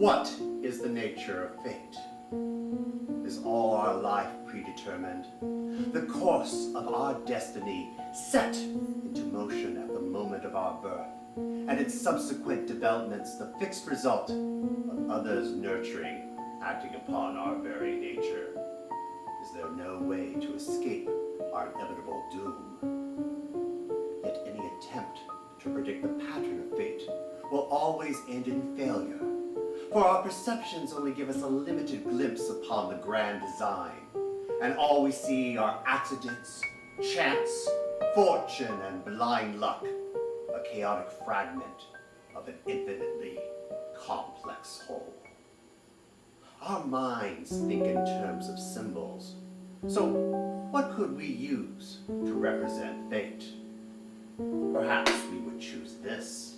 What is the nature of fate? Is all our life predetermined? The course of our destiny set into motion at the moment of our birth, and its subsequent developments the fixed result of others' nurturing, acting upon our very nature? Is there no way to escape our inevitable doom? Yet any attempt to predict the pattern of fate will always end in failure, for our perceptions only give us a limited glimpse upon the grand design, and all we see are accidents, chance, fortune, and blind luck, a chaotic fragment of an infinitely complex whole. Our minds think in terms of symbols, so what could we use to represent fate? Perhaps we would choose this.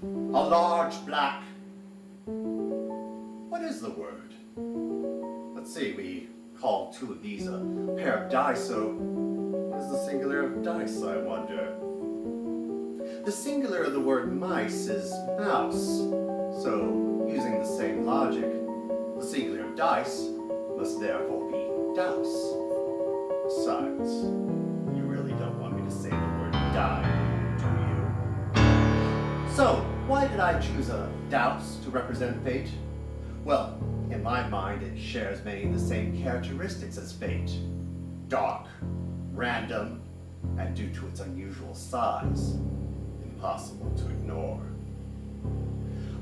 A large black... What is the word? Let's see, we call two of these a pair of dice, so what is the singular of dice, I wonder? The singular of the word mice is mouse, so using the same logic, the singular of dice must therefore be douse. Besides, you really don't want me to say the word die, do you? So, why did I choose a douse to represent fate? Well, in my mind, it shares many of the same characteristics as fate. Dark, random, and due to its unusual size, impossible to ignore.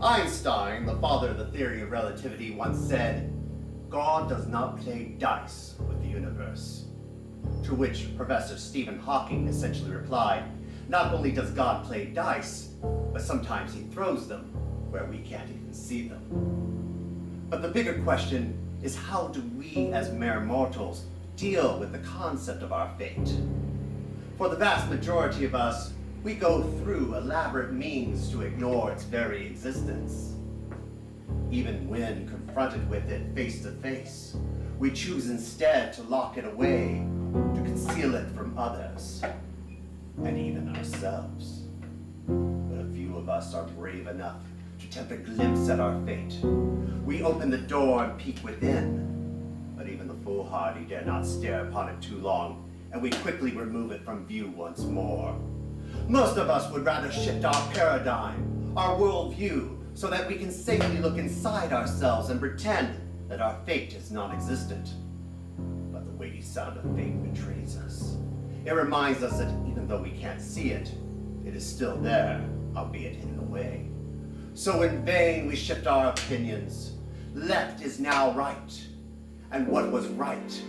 Einstein, the father of the theory of relativity, once said, "God does not play dice with the universe." To which Professor Stephen Hawking essentially replied, "Not only does God play dice, but sometimes he throws them where we can't even see them." But the bigger question is, how do we as mere mortals deal with the concept of our fate? For the vast majority of us, we go through elaborate means to ignore its very existence. Even when confronted with it face to face, we choose instead to lock it away, to conceal it from others, and even ourselves. But a few of us are brave enough to attempt a glimpse at our fate. We open the door and peek within, but even the foolhardy dare not stare upon it too long, and we quickly remove it from view once more. Most of us would rather shift our paradigm, our worldview, so that we can safely look inside ourselves and pretend that our fate is non-existent. But the weighty sound of fate betrays us. It reminds us that even though we can't see it, it is still there, albeit hidden away. So in vain we shift our opinions. Left is now right, and what was right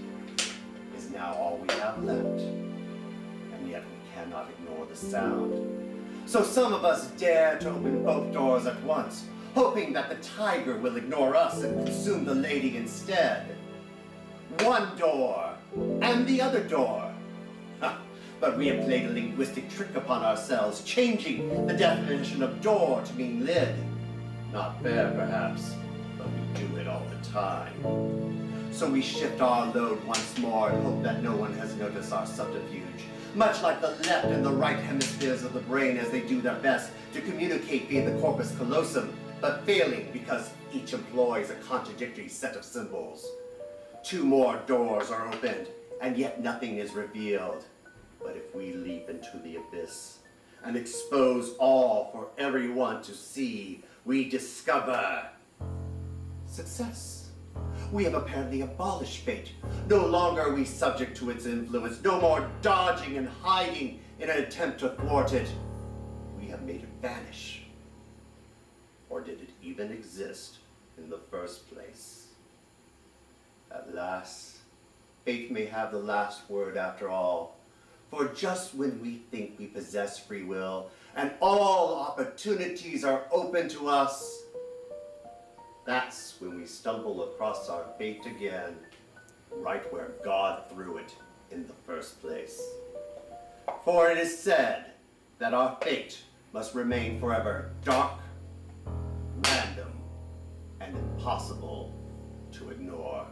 is now all we have left. And yet we cannot ignore the sound. So some of us dare to open both doors at once, hoping that the tiger will ignore us and consume the lady instead. One door, and the other door. But we have played a linguistic trick upon ourselves, changing the definition of door to mean lid. Not fair, perhaps, but we do it all the time. So we shift our load once more and hope that no one has noticed our subterfuge, much like the left and the right hemispheres of the brain as they do their best to communicate via the corpus callosum, but failing because each employs a contradictory set of symbols. Two more doors are opened, and yet nothing is revealed. But if we leap into the abyss and expose all for everyone to see, we discover success. We have apparently abolished fate. No longer are we subject to its influence, no more dodging and hiding in an attempt to thwart it. We have made it vanish. Or did it even exist in the first place? At last, fate may have the last word after all. For just when we think we possess free will and all opportunities are open to us, that's when we stumble across our fate again, right where God threw it in the first place. For it is said that our fate must remain forever dark, random, and impossible to ignore.